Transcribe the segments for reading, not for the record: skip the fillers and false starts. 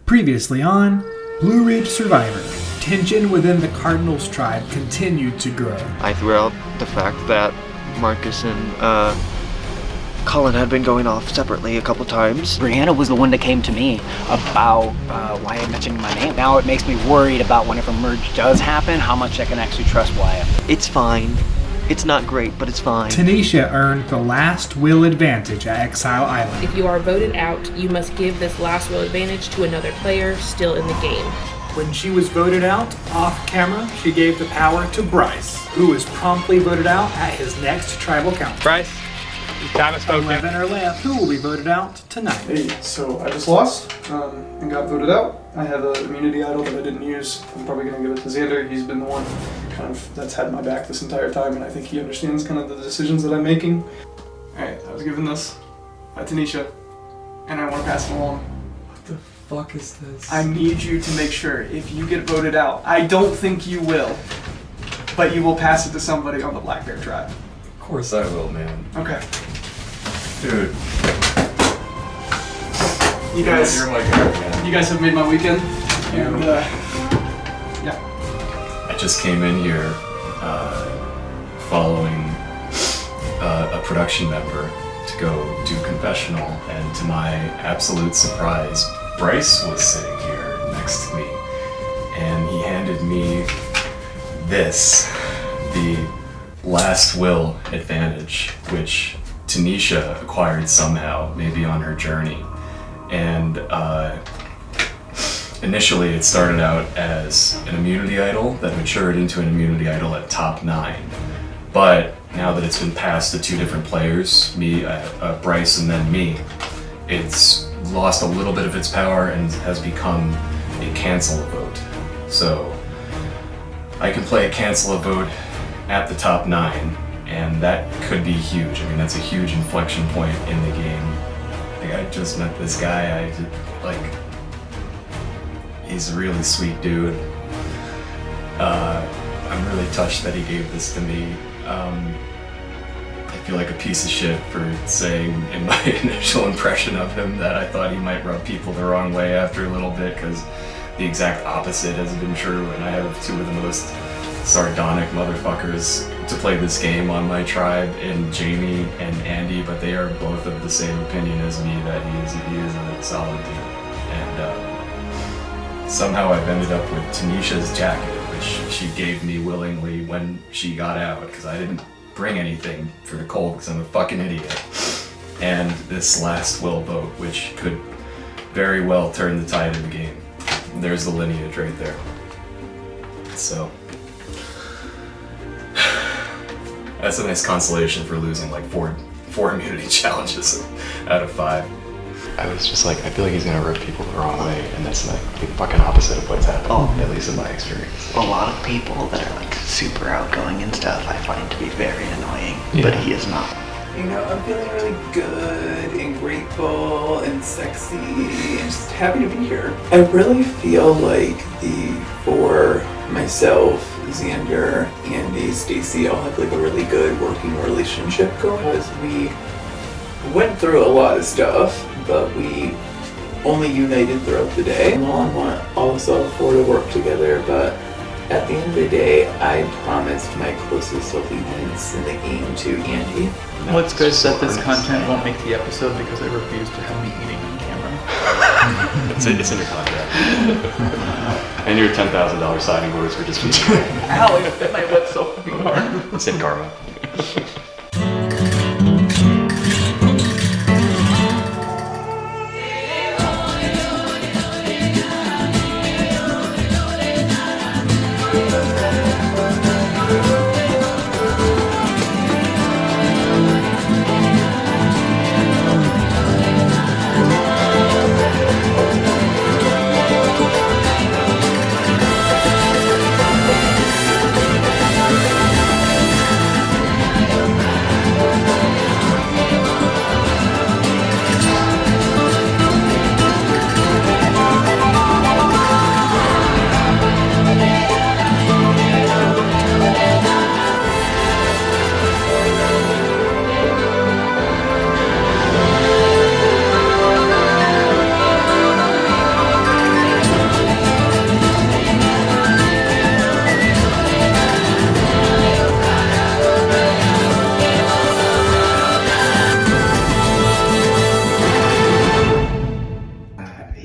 Previously on Blue Ridge Survivor, tension within the Cardinals tribe continued to grow. I threw out the fact that Marcus and Colin had been going off separately a couple times. Brianna was the one that came to me about Wyatt mentioning my name. Now it makes me worried about whenever merge does happen, how much I can actually trust Wyatt. It's fine. It's not great, but it's fine. Tanisha earned the last will advantage at Exile Island. If you are voted out, you must give this last will advantage to another player still in the game. When she was voted out, off camera, she gave the power to Bryce, who was promptly voted out at his next tribal council. Bryce, your time is spoken. 11 are left. Who will be voted out tonight? Hey, so I just lost and got voted out. I have an immunity idol that I didn't use. I'm probably going to give it to Xander. He's been the one kind of that's had my back this entire time, and I think he understands kind of the decisions that I'm making. Alright, I was given this by Tanisha, and I want to pass it along. What the fuck is this? I need you to make sure if you get voted out, I don't think you will, but you will pass it to somebody on the Black Bear tribe. Of course I will, man. Okay. Dude. You guys, You're my guy, man. you guys have made my weekend. And, yeah. I just came in here following a production member to go do confessional, and to my absolute surprise, Bryce was sitting here next to me, and he handed me this, the last will advantage, which Tanisha acquired somehow, maybe on her journey. And initially it started out as an immunity idol that matured into an immunity idol at top 9. But now that it's been passed to 2 different players, me, Bryce, and then me, it's lost a little bit of its power and has become a cancel a vote. So I can play a cancel a vote at the top 9, and that could be huge. I mean, that's a huge inflection point in the game. Like, I just met this guy, he's a really sweet dude. I'm really touched that he gave this to me. I feel like a piece of shit for saying in my initial impression of him that I thought he might rub people the wrong way after a little bit, because the exact opposite has been true, and I have 2 of the most sardonic motherfuckers to play this game on my tribe, in Jamie and Andy, but they are both of the same opinion as me that he is a solid dude. And somehow I've ended up with Tanisha's jacket, which she gave me willingly when she got out, because I didn't bring anything for the cold because I'm a fucking idiot. And this last will vote, which could very well turn the tide of the game. There's the lineage right there. So that's a nice consolation for losing like four immunity challenges out of 5. I was just like, I feel like he's gonna rub people the wrong way, and that's like the fucking opposite of what's happened, at least in my experience. A lot of people that are like super outgoing and stuff I find to be very annoying, Yeah. but he is not. You know, I'm feeling really good and grateful and sexy and just happy to be here. I really feel like for myself, Xander, Andy, Stacy all have like a really good working relationship going, because we went through a lot of stuff, but we only united throughout the day. I want all of us 4 to work together, but at the end of the day, I promised my closest allegiance in the game to Andy. What's good is that this content won't make the episode because I refuse to have me eating on camera. It's in your contract. And your $10,000 signing orders for just Ow, I bit my lip so fucking hard. It's in karma.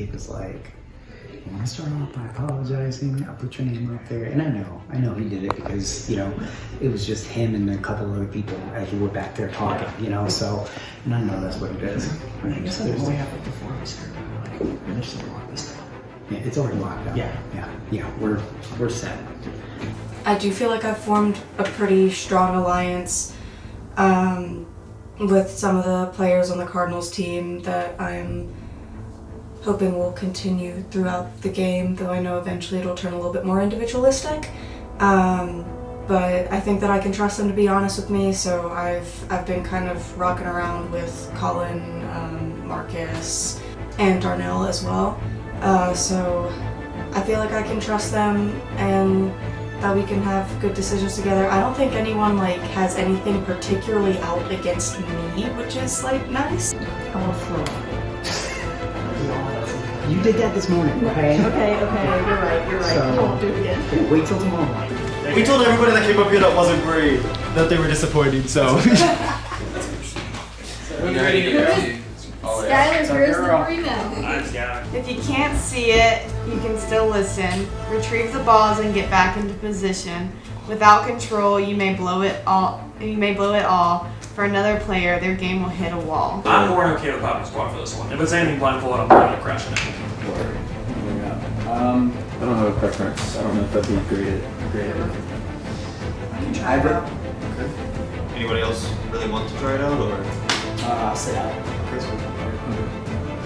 he was like, "You want to start off by apologizing? I'll put your name up there." And I know he did it because, you know, it was just him and a couple other people as we were back there talking, you know, so, and I know that's what it is. I guess we only have like the 4 of us here, but like, we're still locked this time. Yeah, it's already locked up. Yeah, we're set. I do feel like I've formed a pretty strong alliance with some of the players on the Cardinals team that I'm hoping will continue throughout the game, though I know eventually it'll turn a little bit more individualistic. But I think that I can trust them to be honest with me, so I've been kind of rocking around with Colin, Marcus, and Darnell as well. So I feel like I can trust them and that we can have good decisions together. I don't think anyone like has anything particularly out against me, which is like nice. You did that this morning, okay? Okay, you're right. So, I won't do it again. Wait till tomorrow morning. We told everybody that came up here that wasn't Brie that they were disappointed, so. Skylar, where's the Brie now? If you can't see it, you can still listen. Retrieve the balls and get back into position. Without control, you may blow it all. For another player, their game will hit a wall. I'm more than okay with popping squad for this one. If it's anything blindfold, I'm not gonna crash it. I don't have a preference. I don't know if that'd be great. Anybody else really want to try it out, or? I'll sit out.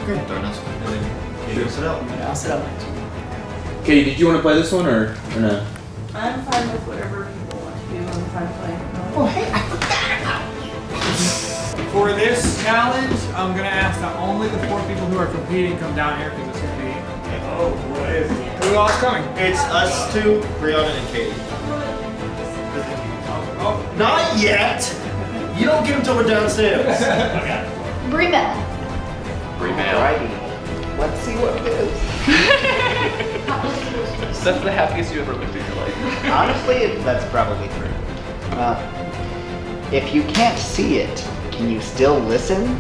Okay. Darnell's gonna sit out. Yeah, I'll sit out. Katie, did you want to play this one or no? I'm fine with whatever people want to do. I'm fine playing. Oh, hey, For this challenge, I'm gonna ask that only the 4 people who are competing come down here because it's gonna be. Oh, what is it? Who else coming? It's us 2, Brianna and Katie. Oh, not yet. You don't get them till we're downstairs. Okay. Brie Bell. Let's see what it is. That's the happiest you ever looked in your life. Honestly, that's probably true. If you can't see it, can you still listen?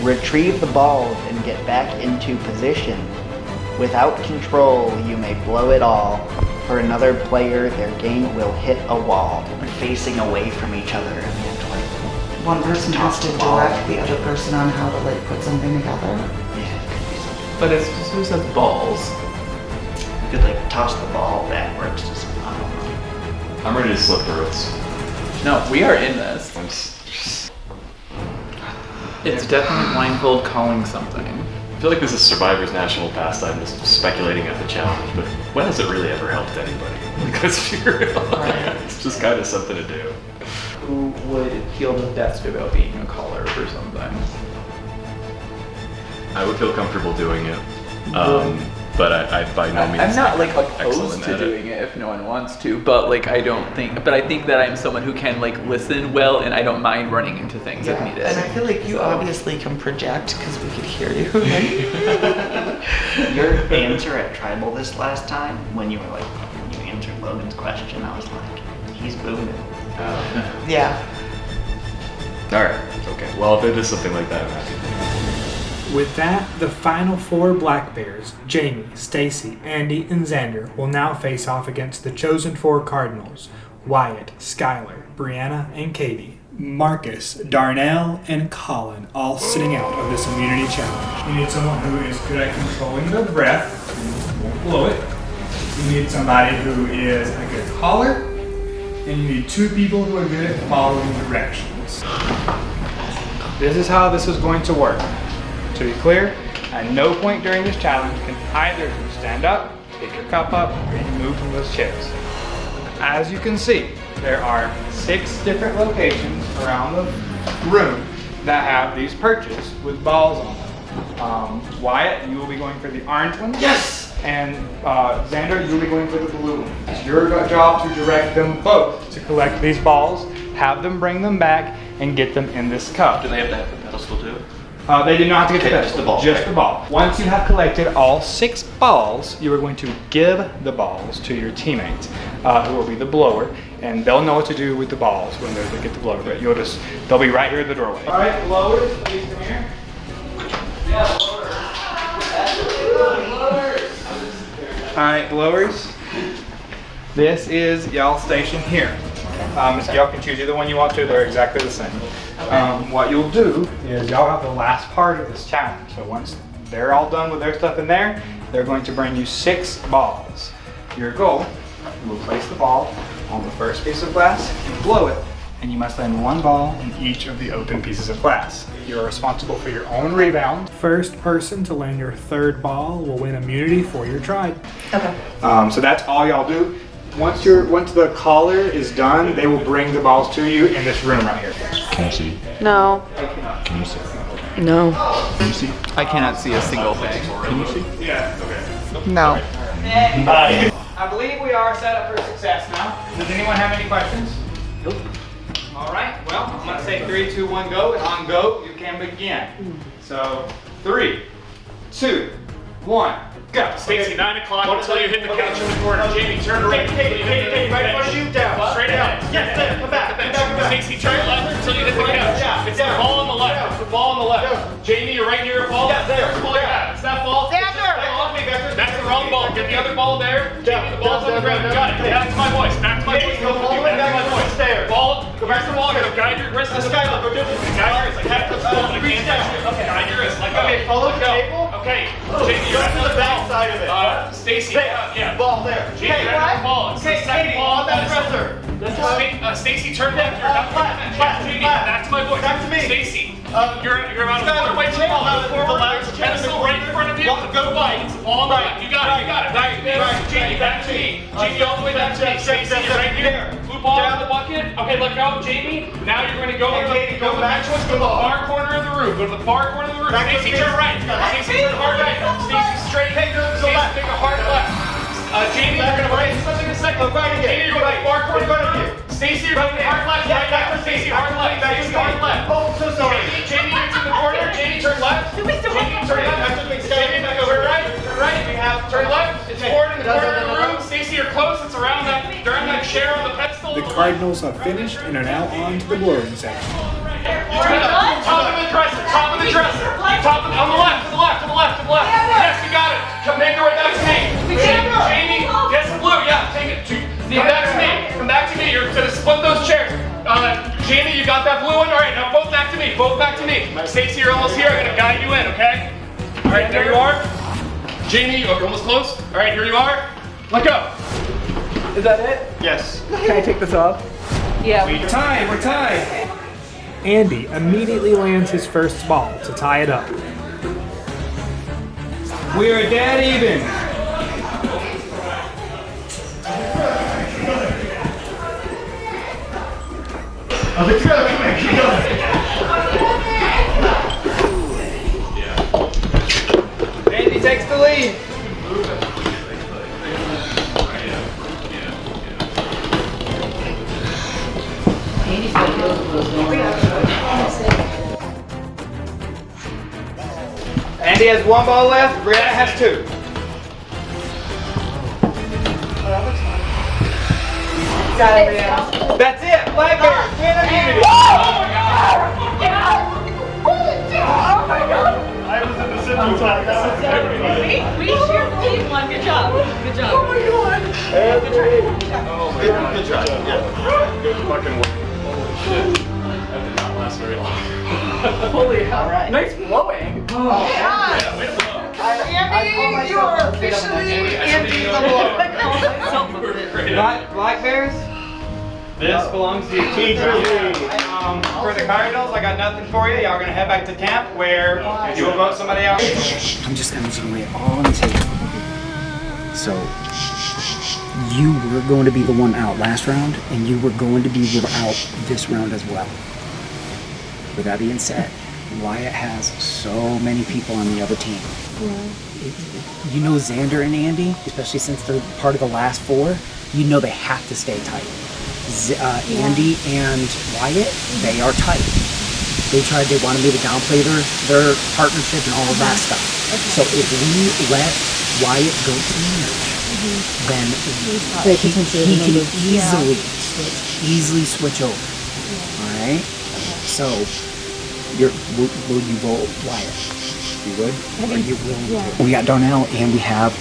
Retrieve the balls and get back into position. Without control, you may blow it all. For another player, their game will hit a wall. We're facing away from each other, and we have to like one person has to direct the other person on how to like put something together. Yeah. But it's just who says balls? You could like toss the ball backwards to someone. I don't know. I'm ready to slip the ropes. No, we are in this. It's definitely blindfold calling something. I feel like this is Survivor's national pastime, just speculating at the challenge, but when has it really ever helped anybody? Like, let's be real. It's just kind of something to do. Who would feel the best about being a caller or something? I would feel comfortable doing it, but I by no means. I'm not like excellent opposed to at it. doing it if no one wants to, but like I think that I'm someone who can like listen well, and I don't mind running into things if needed. And I feel like you obviously can project because we could hear you. Your answer at Tribal this last time, when you were like, when you answered Logan's question, I was like, he's booming. Yeah. Alright, okay. Well, if it is something like that, I'm happy. With that, the final 4 Black Bears, Jamie, Stacy, Andy, and Xander, will now face off against the chosen 4 Cardinals, Wyatt, Skylar, Brianna, and Katie, Marcus, Darnell, and Colin, all sitting out of this immunity challenge. You need someone who is good at controlling their breath and won't blow it. You need somebody who is a good caller, and you need 2 people who are good at following directions. This is how this is going to work. To be clear, at no point during this challenge can either of you stand up, pick your cup up, or you move from those chairs. As you can see, there are 6 different locations around the room that have these perches with balls on them. Wyatt, you will be going for the orange one. Yes! And Xander, you will be going for the blue one. It's your job to direct them both to collect these balls, have them bring them back, and get them in this cup. Do they have to have the pedestal too? They do not have to get the just the ball. Just the ball. Once you have collected all 6 balls, you are going to give the balls to your teammate, who will be the blower, and they'll know what to do with the balls when they get the blower. But they'll be right here at the doorway. All right, blowers, please come here. Yeah, blower. Alright, blowers. This is y'all station here. Y'all can choose either one you want to, they're exactly the same. What you'll do is y'all have the last part of this challenge. So once they're all done with their stuff in there, they're going to bring you 6 balls. Your goal, you will place the ball on the first piece of glass, you blow it, and you must land 1 ball in each of the open pieces of glass. You're responsible for your own rebound. First person to land your 3rd ball will win immunity for your tribe. Okay. So that's all y'all do. Once the caller is done, they will bring the balls to you in this room right here. Can you see? No. Can you see? No. Can you see? I cannot see a single thing. Can you see? Yeah, okay. No. I believe we are set up for success now. Does anyone have any questions? Nope. All right, well, I'm gonna say 3, 2, 1, go, and on go, you can begin. So, 3, 2, 1, go. Stacy, 9 o'clock until you hit the couch in the corner. Jamie, turn right until you hit the right in front of you, down. Straight ahead. Yes, there, come back. Stacy, turn left until you hit the couch. It's the ball on the left. It's the ball on the left. Jamie, you're right near a ball. Yes, there. First ball you got. It's that ball. That's the wrong ball. Get the other ball there. Jamie, the ball's on the ground. You got it. Back to my voice. Back to my voice. Go all the way back to my voice. Ball. Go back to the wall. Guide your wrist. Skylar, go do it. Guide your wrist. I can't touch the ball. I can't touch it. Okay. Guide your wrist. Let go. Okay, follow the table. Okay. Jamie, you're to the back side of it. Stacy. Yeah. Ball there. Jamie, you're at the ball. It's the second ball on that dresser. Stacy, turn left. You're not Jamie, back to my voice. Back to me. Stacy, you're about a foot away from the ball. Move forward. There's a pencil right in front of you. Go ball. It's the ball on the left. You got it. You got it. Right. Jamie, back to me. Jamie, all the way back to me. Stacy, you're right here. Blue ball in the bucket. Okay, let go, Jamie. Now you're going to go to the back. Go to the far corner of the room. Go to the far corner of the room. Stacy, turn right. Stacy, turn hard right. Stacy, straight. Stacy, take a hard left. Jamie, you're going to write something in a second. Jamie, you're going to far corner in front of you. Stacy, you're going to hard left. Right now. Stacy, hard left. Stacy, hard left. Oh, so sorry. Jamie, you're to the corner. Jamie, turn left. Jamie, turn left. Jamie, back over right. Turn right. We have turn left. It's forward in the corner of the room. Stacy, you're close. It's around that chair on the pedestal. The Cardinals have finished and are now on to the blowing section. Top of the dresser. Top of the dresser. Top of on the left. To the left. To the left. To the left. Yes, you got it. Come make your way back to me. Jamie, get some blue. Yeah, take it. Come back to me. Come back to me. You're gonna split those chairs. Jamie, you got that blue one? All right, now both back to me. Both back to me. Stacy, you're almost here. I'm gonna guide you in, okay? All right, there you are. Jamie, you're almost close. All right, here you are. Let go. Is that it? Yes. Can I take this off? Yeah. We're tied. Andy immediately lands his first ball to tie it up. We are dead even. Oh, let's go. Come on, keep going. Andy takes the lead. Andy has 1 ball left. Brianna has 2. Got it, Brianna. That's it. Black Bears win immunity. Oh my god! I was in the center flag. We sure believe one. Good job. Good job. Oh my god. Good try. Yeah. Good fucking work. Holy shit. That did not last very long. Holy hell. Right. Nice blowing. Oh, Yeah, way to blow. Andy, you are officially Andy the blower. Black Bears, this belongs to you. For the Cardinals, I got nothing for you. Y'all are gonna head back to camp where you will vote somebody out. I'm just gonna lay it all on the table. So you were going to be the one out last round, and you were going to be out this round as well. With that being said, Wyatt has so many people on the other team. You know Xander and Andy, especially since they're part of the last 4, you know they have to stay tight. Andy and Wyatt, they are tight. They wanted me to downplay their partnership and all of that stuff. So if we let Wyatt go to the match, then he can easily switch over. Alright? So, will you vote Wyatt? if you would. Are you willing to? Yeah. We got Darnell and we have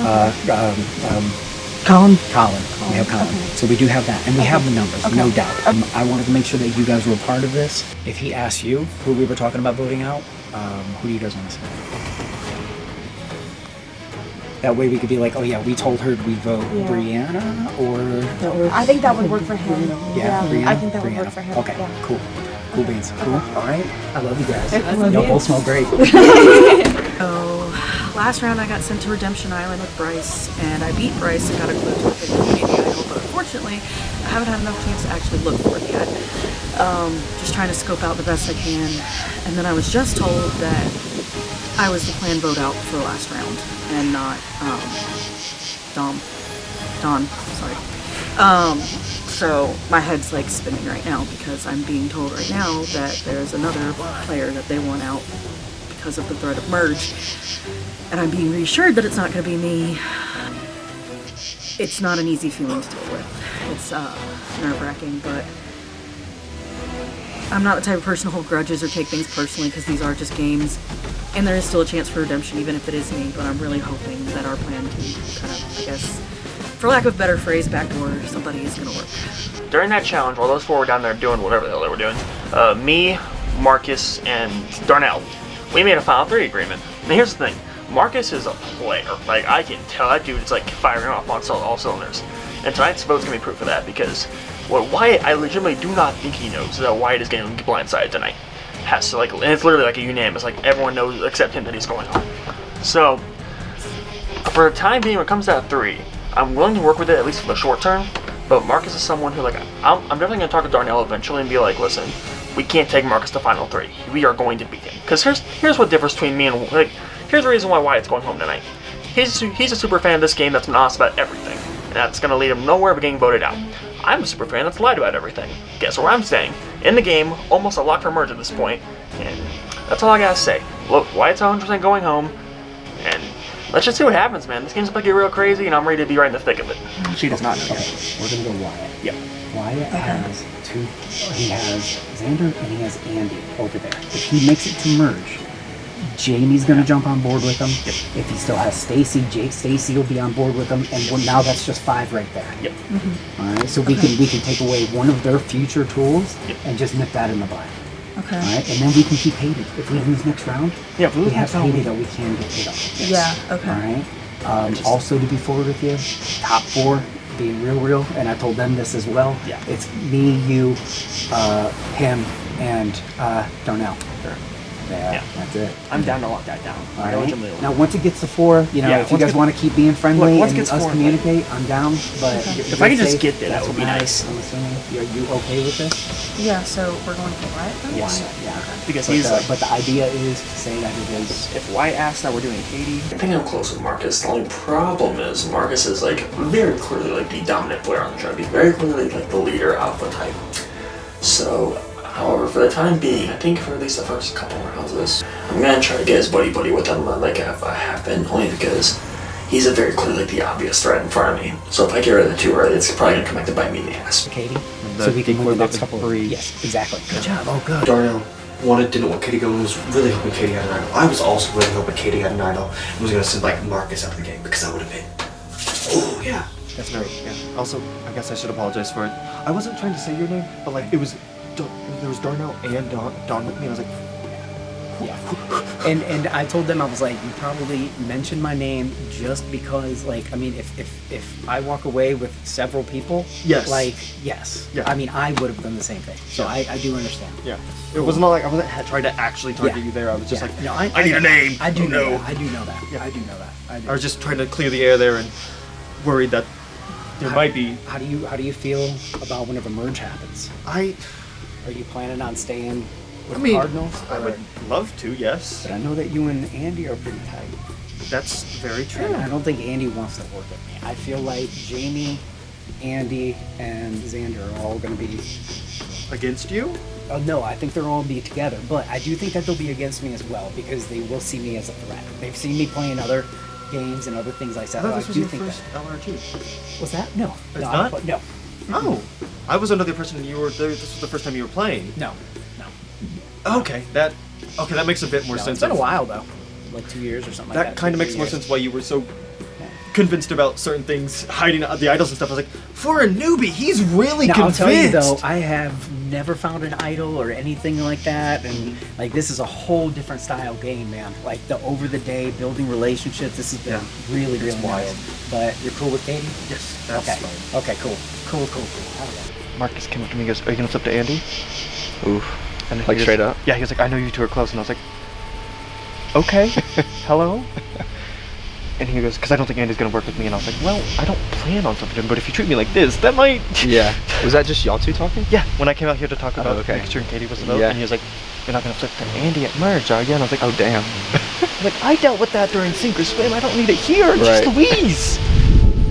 Colin. We have Colin. So we do have that, and we have the numbers, no doubt. I wanted to make sure that you guys were a part of this. If he asks you who we were talking about voting out, who do you guys want to say? That way we could be like, oh yeah, we told her we vote Brianna, or... I think that would work for him. Yeah, Brianna? I think that would work for him. Okay, yeah. cool. Cool beans. Cool. All right. I love you guys. I love Y'all you. both smell great. So, last round I got sent to Redemption Island with Bryce, and I beat Bryce and got a clue to pick the community idol, but unfortunately, I haven't had enough chance to actually look for it yet. Just trying to scope out the best I can, and then I was just told that I was the planned vote out for the last round, and not, Don, sorry. So my head's like spinning right now because I'm being told right now that there's another player that they want out because of the threat of merge, and I'm being reassured that it's not going to be me. It's not an easy feeling to deal with. It's nerve-wracking, but I'm not the type of person to hold grudges or take things personally because these are just games, and there is still a chance for redemption even if it is me, but I'm really hoping that our plan can kind of, I guess, for lack of a better phrase, backdoor somebody is going to work. During that challenge, while those four were down there doing whatever the hell they were doing, me, Marcus, and Darnell, we made a final 3 agreement. And here's the thing, Marcus is a player. Like, I can tell that dude is like firing off on all cylinders. And tonight's vote's going to be proof of that because what Wyatt, I legitimately do not think he knows that Wyatt is getting blindsided tonight. Has to, like, and it's literally like a unanimous, like everyone knows except him that he's going home. So, for the time being, when it comes to that 3, I'm willing to work with it at least for the short term, but Marcus is someone who, like, I'm definitely going to talk to Darnell eventually and be like, listen, we can't take Marcus to final 3. We are going to beat him. Because here's what differs between me and, like, here's the reason why Wyatt's going home tonight. He's a super fan of this game that's been honest about everything, and that's going to lead him nowhere but getting voted out. I'm a super fan that's lied about everything. Guess where I'm staying? In the game, almost a lock for merge at this point, and that's all I gotta say. Look, Wyatt's 100% going home, and let's just see what happens, man. This game's about to get real crazy, and I'm ready to be right in the thick of it. She does not know. Okay, we're gonna go Wyatt. Yep. Wyatt has 2. He has Xander and he has Andy over there. If he makes it to merge, Jamie's gonna jump on board with him. Yep. If he still has Stacy, Stacy will be on board with him, and now that's just 5 right there. Yep. All right, so we can take away one of their future tools and just nip that in the bud. Okay. All right, and then we can keep Haiti. If we lose next round, if we have Haiti that we can get rid of. Yes. Yeah. Okay. All right. Also, to be forward with you, top 4 being real, and I told them this as well. Yeah. It's me, you, him, and Darnell. Sure. Yeah, that's it. I'm down to lock that down. All right. Now, once it gets to 4, you know, if you guys want to keep being friendly and us communicate, I'm down. But if I can just get there, that would be nice. I'm assuming. Are you okay with this? Yeah. So we're going for Wyatt. Yes. Yeah. Because but the idea is to say that it is. If Wyatt asks that we're doing Katie, I think I'm close with Marcus. The only problem is Marcus is like very clearly like the dominant player on the tribe. He's very clearly like the leader alpha type. So, however, for the time being, I think for at least the first couple rounds of this, I'm gonna try to get his buddy with him like I have been, only because he's a very clearly the obvious threat in front of me. So if I get rid of the 2 early, it's probably gonna come back to bite me in the ass. Katie, so we can win the next couple. Yes, exactly. Good job. Oh, good. Darnell didn't want Katie going, was really hoping Katie had an idol. I was also really hoping Katie had an idol and was gonna send like Marcus out of the game because that would have been. Oh yeah. That's great. Yeah. Also, I guess I should apologize for it. I wasn't trying to say your name, but like it was. There was Darnell and Don with me. I was like, yeah. And I told them, I was like, you probably mentioned my name just because, like, I mean, if I walk away with several people, yes, like, yes, yeah. I mean, I would have done the same thing. So I do understand. Yeah. It was not like I wasn't trying to actually target you there. I was just like, no, I need a name. I do know. I do know that. Yeah, I do know that. I was just trying to clear the air there and worried that there might be. How do you feel about whenever merge happens? Are you planning on staying with the Cardinals? I would love to, yes. But I know that you and Andy are pretty tight. That's very true. And I don't think Andy wants to work with me. I feel like Jamie, Andy, and Xander are all going to be... Against you? No, I think they'll all be together. But I do think that they'll be against me as well because they will see me as a threat. They've seen me playing other games and other things like that. I thought this was your first LRG. Was that? No. It's not? No. Oh, I was under the impression this was the first time you were playing. No. Okay, that makes a bit more sense. It's been a while though. like 2 years or something That like that. kind of makes more sense why you were so convinced about certain things, hiding the idols and stuff. I was like, for a newbie, he's really now, convinced. I'll tell you though, I have never found an idol or anything like that, and like this is a whole different style game, man. Like the over the day building relationships. This has been really, really nice. But you're cool with Katie? Yes. That's okay. fine. Okay. Cool. Marcus came up to me and goes, "Are you gonna flip to Andy?" Oof. And Like he straight goes, up? Yeah. He was like, "I know you two are close," and I was like, "Okay, hello." And he goes, "Because I don't think Andy's gonna work with me." And I was like, "Well, I don't plan on flipping to him, but if you treat me like this, that might." Yeah. Was that just y'all two talking? Yeah. When I came out here to talk about okay. making sure Katie was the vote, Yeah. and he was like, "You're not gonna flip to Andy at merge, are you?" And I was like, "Oh damn." Like, I dealt with that during Sink or Swim. I don't need it here. Just Right. Louise.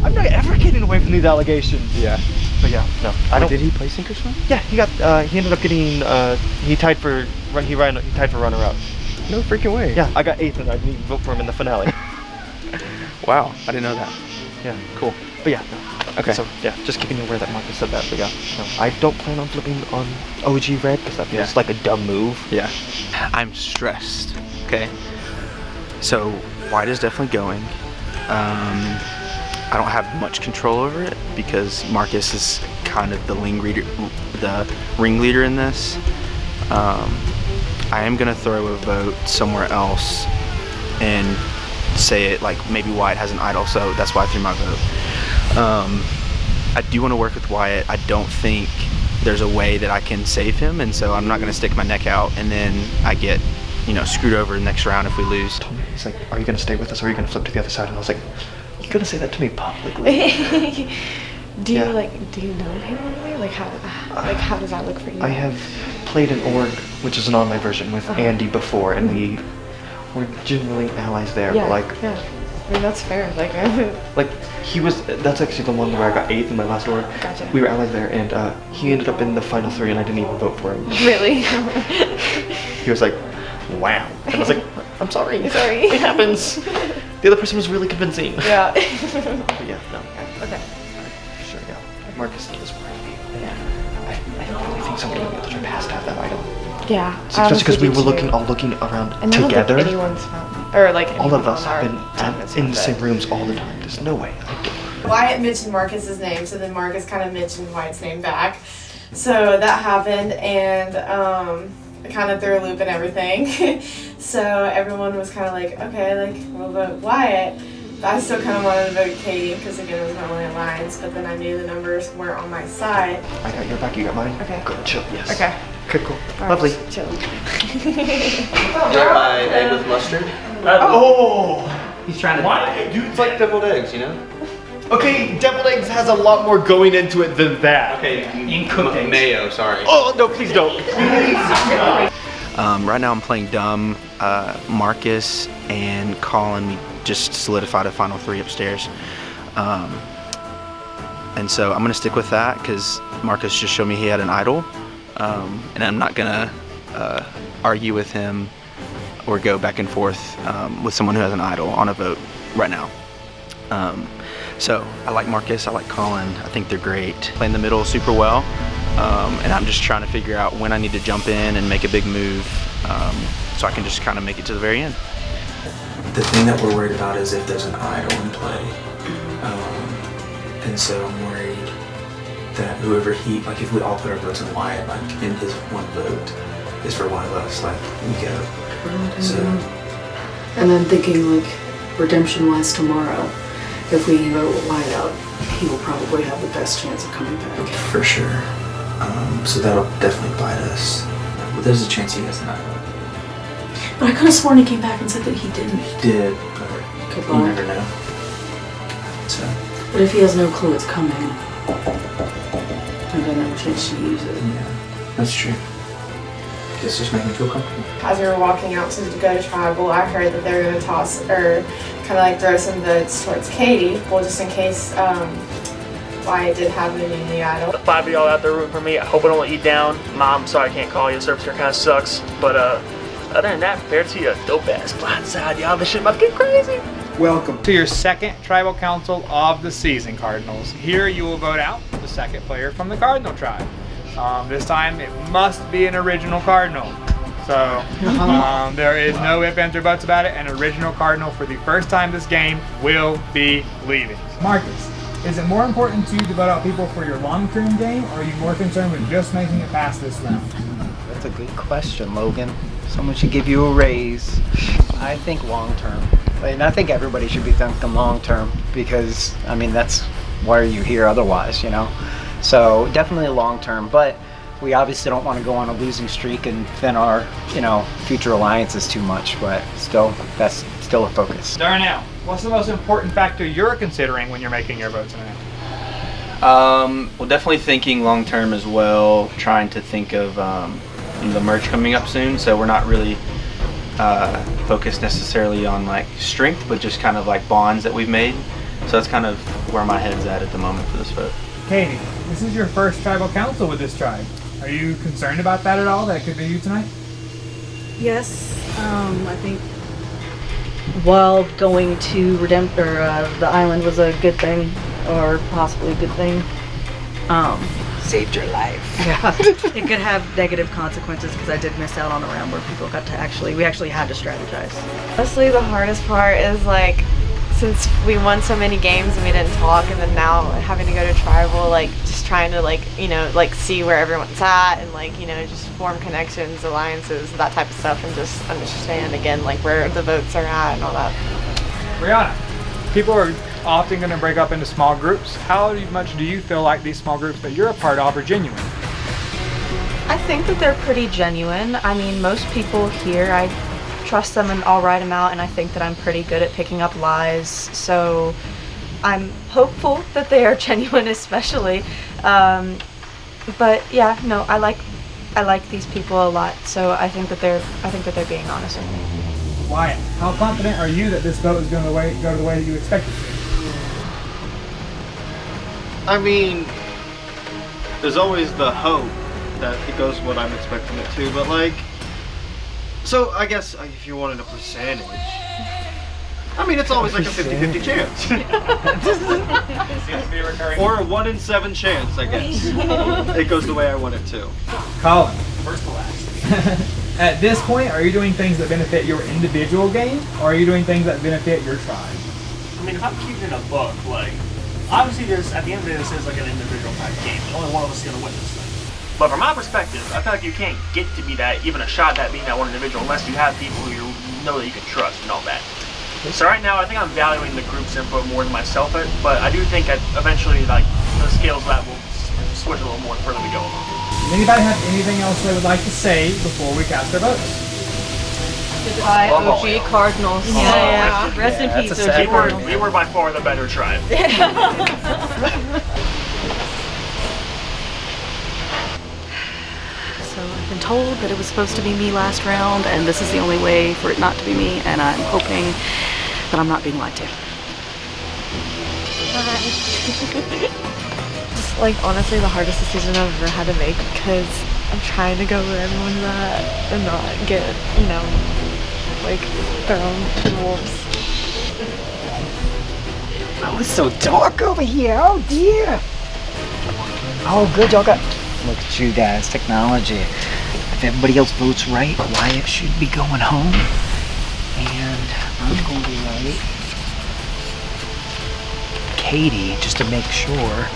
I'm not ever getting away from these allegations. Yeah. But yeah, no. I don't. Did he play Sink or Swim? Yeah, he got. He ended up getting. He tied for runner-up. No freaking way. Yeah, I got 8th, and I didn't even vote for him in the finale. Wow, I didn't know that. Yeah, cool. But yeah, no. Okay. So yeah, just keeping you aware that Marcus said that. But yeah, no, I don't plan on flipping on OG Red because that feels like a dumb move. Yeah. I'm stressed. Okay. So white is definitely going. I don't have much control over it because Marcus is kind of the ringleader in this. I am gonna throw a vote somewhere else and say it like maybe Wyatt has an idol, so that's why I threw my vote. I do want to work with Wyatt. I don't think there's a way that I can save him, and so I'm not gonna stick my neck out and then I get, you know, screwed over the next round if we lose. He's like, "Are you gonna stay with us, or are you gonna flip to the other side?" And I was like, "You couldn't say that to me publicly." Do you Yeah. do you know him really? Like how does that look for you? I have played an org, which is an online version, with Andy before, and we were generally allies there. Yeah, But like, yeah. I mean that's fair. like he was. That's actually the one where I got 8th in my last org. Gotcha. We were allies there, and he ended up in the final 3, and I didn't even vote for him. Really? He was like, "Wow," and I was like, "I'm sorry. Sorry. It happens." The other person was really convincing. Yeah. But yeah, no. Okay. Sure, yeah. Marcus was worried. Yeah. I really think somebody in the other passed to have that idol. Yeah. Especially because we were all looking around and together. I don't think anyone's found, or like All of anyone us on our have team been has in found the it. same rooms all the time. There's no way. Wyatt mentioned Marcus's name, so then Marcus kind of mentioned Wyatt's name back. So that happened, and it kind of threw a loop and everything. So everyone was kind of like, okay, like, we'll vote Wyatt. But I still kind of wanted to vote Katie, because again, it was my only alliance, but then I knew the numbers weren't on my side. I got your back, you got mine. Okay. Good, chill, yes. Okay. Okay, cool. All right, Lovely. Chill. Egg with mustard. He's trying to. Why? Dude, it's like deviled eggs, you know? Okay, deviled eggs has a lot more going into it than that. Okay, mayo, sorry. Oh, no, please don't. Right now I'm playing dumb. Marcus and Colin, we just solidified a final 3 upstairs. And so I'm gonna stick with that because Marcus just showed me he had an idol. And I'm not gonna argue with him or go back and forth with someone who has an idol on a vote right now. So I like Marcus, I like Colin, I think they're great. Playing the middle super well, and I'm just trying to figure out when I need to jump in and make a big move so I can just kind of make it to the very end. The thing that we're worried about is if there's an idol in play. And so I'm worried that whoever like if we all put our votes in Wyatt, like in his one vote is for one of us, like we go. So. And then thinking like redemption-wise tomorrow, if we vote Wyatt out, he will probably have the best chance of coming back. For sure. So that'll definitely bite us. Well, there's a chance he has an idol. But I could have sworn he came back and said that he didn't. He did, but Goodbye. you never know. So. But if he has no clue it's coming, he doesn't have a chance to use it. Yeah, that's true. Just make me feel comfortable. As we were walking out to go to tribal, I heard that they were going to toss or kind of like throw some votes towards Katie. Well, just in case Wyatt did have an immunity idol. The 5 of y'all out there rooting for me. I hope I don't let you down. Mom, sorry I can't call you. The service here kind of sucks. But other than that, fair to you. Dope ass blindside, y'all. This shit about to get crazy. Welcome to your second Tribal Council of the season, Cardinals. Here you will vote out the second player from the Cardinal tribe. This time it must be an original Cardinal. So there is no ifs, ands, or buts about it. An original Cardinal for the first time this game will be leaving. Marcus, is it more important to you to vote out people for your long-term game, or are you more concerned with just making it past this round? That's a good question, Logan. Someone should give you a raise. I think long-term. And I think everybody should be thinking long-term because, I mean, that's why are you here otherwise, you know? So definitely long-term, but we obviously don't want to go on a losing streak and thin our, you know, future alliances too much, but still, that's still a focus. Darnell, what's the most important factor you're considering when you're making your vote tonight? Well, definitely thinking long term as well. Trying to think of the merch coming up soon, so we're not really focused necessarily on like strength, but just kind of like bonds that we've made. So that's kind of where my head's at the moment for this vote. Katie, this is your first tribal council with this tribe. Are you concerned about that at all? That could be you tonight? Yes, I think while going to the island was a good thing, or possibly a good thing. Saved your life. Yeah, it could have negative consequences because I did miss out on a round where people got to we actually had to strategize. Honestly, the hardest part is like, since we won so many games and we didn't talk, and then now having to go to tribal, like just trying to like, you know, like see where everyone's at and like, you know, just form connections, alliances, that type of stuff, and just understand again like where the votes are at and all that. Brianna, people are often going to break up into small groups. How much do you feel like these small groups that you're a part of are genuine? I think that they're pretty genuine. I mean, most people here, I trust them and I'll write them out, and I think that I'm pretty good at picking up lies, so I'm hopeful that they are genuine, especially. But yeah, no, I like these people a lot, so I think that they're being honest with me. Wyatt, how confident are you that this vote is going to go the way that you expected it to? I mean, there's always the hope that it goes what I'm expecting it to, but like, so I guess if you wanted a percentage, I mean, it's always like a 50-50 chance. Or a 1 in 7 chance, I guess. It goes the way I want it to. Colin, first to last. At this point, are you doing things that benefit your individual game, or are you doing things that benefit your tribe? I mean, if I'm keeping a book, like, obviously this, at the end of it, this is like an individual type game. Only one of us is going to win this thing. But from my perspective, I feel like you can't get to be that, even a shot at being that one individual, unless you have people who you know that you can trust and all that. So right now, I think I'm valuing the group's input more than myself, but I do think that eventually, like, the scales of that will switch a little more the further we go along. Does anybody have anything else they would like to say before we cast our votes? Goodbye, OG Cardinals. Yeah. Rest in peace, OG Cardinals. We were by far the better tribe. So I've been told that it was supposed to be me last round, and this is the only way for it not to be me, and I'm hoping that I'm not being lied to. Just like honestly the hardest decision I've ever had to make, because I'm trying to go where everyone's at and not get, you know, like thrown to the wolves. Oh, it's so dark over here. Oh dear. Oh, good. Y'all got. Look at you guys, technology. If everybody else votes right, Wyatt should be going home. And I'm going to write Katie, just to make sure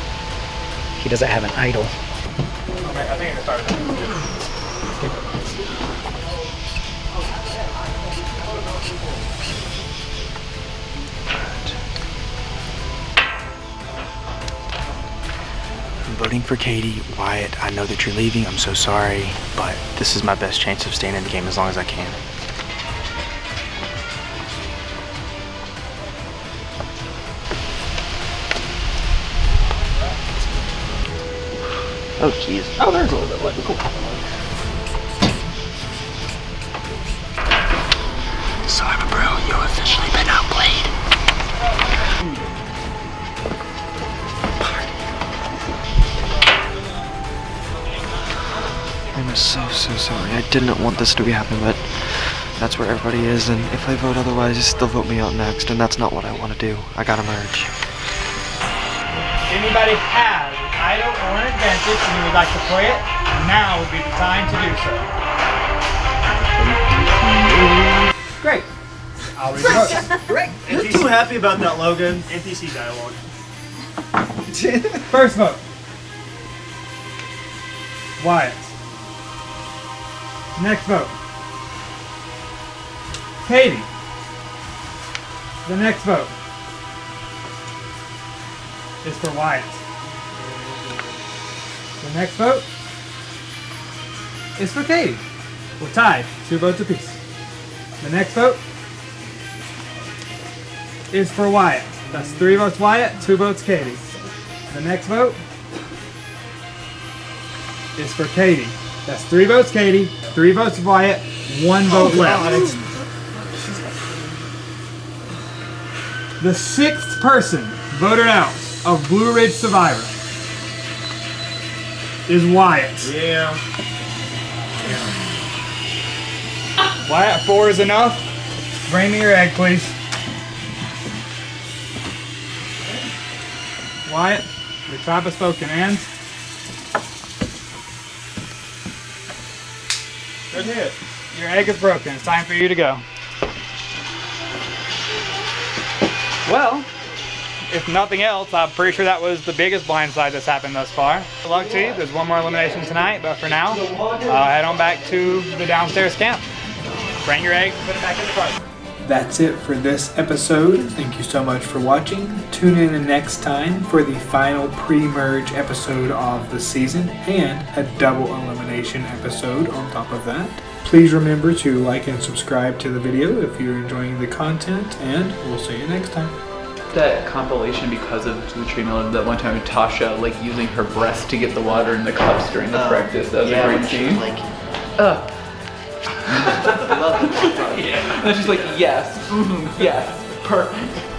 he doesn't have an idol. Okay, I think I started I'm voting for Katie. Wyatt, I know that you're leaving. I'm so sorry, but this is my best chance of staying in the game as long as I can. Oh, jeez. Oh, there's a little bit left. Cool. Sorry, bro. You've officially been outplayed. I'm so sorry. I didn't want this to be happening, but that's where everybody is, and if I vote otherwise, they'll vote me out next, and that's not what I want to do. I gotta merge. Anybody has an idol or an advantage and you would like to play it, now would be the time to do so. Great. I'll read the vote. Great. You're too happy about that, Logan. NPC dialogue. First vote. Wyatt. Next vote. Katie. The next vote is for Wyatt. The next vote is for Katie. We're tied, 2 votes apiece. The next vote is for Wyatt. That's 3 votes Wyatt, 2 votes Katie. The next vote is for Katie. That's 3 votes Katie, 3 votes Wyatt, 1 vote left. The 6th person voted out of Blue Ridge Survivor is Wyatt. Yeah. Wyatt, 4 is enough. Bring me your egg, please. Wyatt, the tribe has spoken, and Good hit. your egg is broken. It's time for you to go. Well, if nothing else, I'm pretty sure that was the biggest blindside that's happened thus far. Good luck to you. There's one more elimination tonight, but for now, head on back to the downstairs camp. Bring your egg, put it back in the cart. That's it for this episode. Thank you so much for watching. Tune in next time for the final pre-merge episode of the season and a double elimination episode on top of that. Please remember to like and subscribe to the video if you're enjoying the content, and we'll see you next time. That compilation because of the tree melon, that one time Tasha like using her breast to get the water in the cups during the practice. That was a great scene. Yeah. And she's like, yes, yes, perfect.